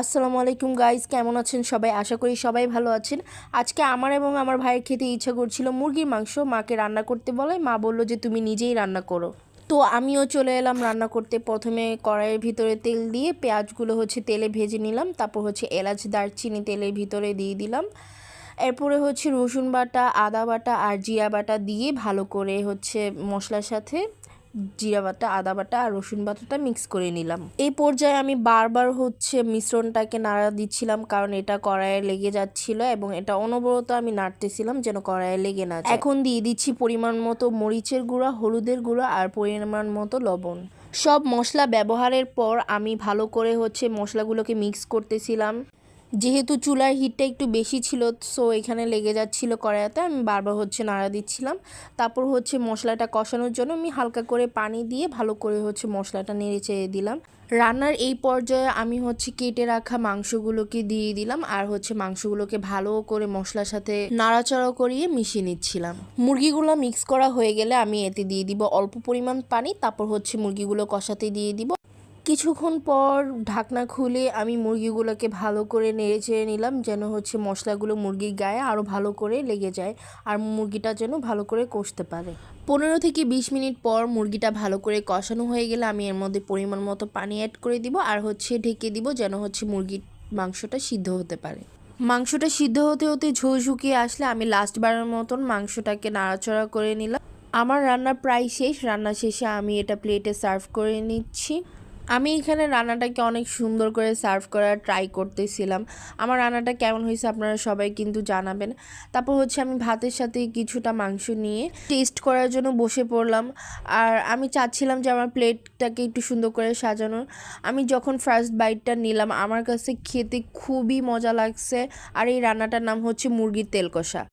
আসসালামু আলাইকুম গাইস, কেমন আছেন সবাই? আশা করি সবাই ভালো আছেন। আজকে আমার এবং আমার ভাইয়ের খেতে ইচ্ছা করছিল মুরগির মাংস। মাকে রান্না করতে বলে, মা বলল যে তুমি নিজেই রান্না করো। তো আমিও চলে এলাম রান্না করতে। প্রথমে কড়াইয়ের ভিতরে তেল দিয়ে পেঁয়াজগুলো তেলে ভেজে নিলাম। তারপর এলাচ দারচিনি তেলের ভিতরে দিয়ে দিলাম। এরপরে রসুন বাটা, আদা বাটা আর জিরা বাটা দিয়ে ভালো করে মশলার সাথে জিরা বাটা, আদা বাটা আর রসুন বাটাটা মিক্স করে নিলাম। এই পর্যায়ে আমি বারবার মিশ্রণটাকে নাড়া দিচ্ছিলাম, কারণ এটা কড়াইয়ে লেগে যাচ্ছিল এবং এটা অনবরত আমি নাড়তেছিলাম যেন কড়াইয়ে লেগে না যায়। এখন দিয়ে দিচ্ছি পরিমাণ মতো মরিচের গুঁড়া, হলুদের গুঁড়া আর পরিমাণ মতো লবণ। সব মশলা ব্যবহারের পর আমি ভালো করে মশলাগুলোকে মিক্স করতেছিলাম। যেহেতু চুলার হিটটা একটু বেশি ছিল, সো এখানে লেগে যাচ্ছিল কড়াইতে। আমি বারবার নাড়া দিচ্ছিলাম। তারপর মশলাটা কষানোর জন্য আমি হালকা করে পানি দিয়ে ভালো করে মশলাটা নেড়ে চেড়ে দিলাম। রান্নার এই পর্যায়ে আমি কেটে রাখা মাংসগুলোকে দিয়ে দিলাম আর মাংসগুলোকে ভালো করে মশলার সাথে নাড়াচাড়া করিয়ে মিশিয়ে নিচ্ছিলাম। মুরগিগুলো মিক্স করা হয়ে গেলে আমি এতে দিয়ে দিব অল্প পরিমাণ পানি। তারপর মুরগিগুলো কষাতে দিয়ে দিব। কিছুক্ষণ পর ঢাকনা খুলে আমি মুরগিগুলোকে ভালো করে নেড়ে চেড়ে নিলাম, যেন মশলাগুলো মুরগির গায়ে আরও ভালো করে লেগে যায় আর মুরগিটা যেন ভালো করে কষতে পারে। 15 থেকে 20 মিনিট পর মুরগিটা ভালো করে কষানো হয়ে গেলে আমি এর মধ্যে পরিমাণ মতো পানি অ্যাড করে দিব আর ঢেকে দিব, যেন মুরগির মাংসটা সিদ্ধ হতে পারে। মাংসটা সিদ্ধ হতে হতে ঝোল শুকিয়ে আসলে আমি লাস্টবারের মতন মাংসটাকে নাড়াচাড়া করে নিলাম। আমার রান্না প্রায় শেষ। রান্না শেষে আমি এটা প্লেটে সার্ভ করে নিচ্ছি। আমি এখানে রান্নাটাকে অনেক সুন্দর করে সার্ভ করার ট্রাই করতেছিলাম। আমার রান্নাটা কেমন হয়েছে আপনারা সবাই কিন্তু জানাবেন। তারপর আমি ভাতের সাথে কিছুটা মাংস নিয়ে টেস্ট করার জন্য বসে পড়লাম। আর আমি চাচ্ছিলাম যে আমার প্লেটটাকে একটু সুন্দর করে সাজানোর। আমি যখন ফার্স্ট বাইটটা নিলাম, আমার কাছে খেতে খুবই মজা লাগছে। আর এই রান্নাটার নাম মুরগির তেল কষা।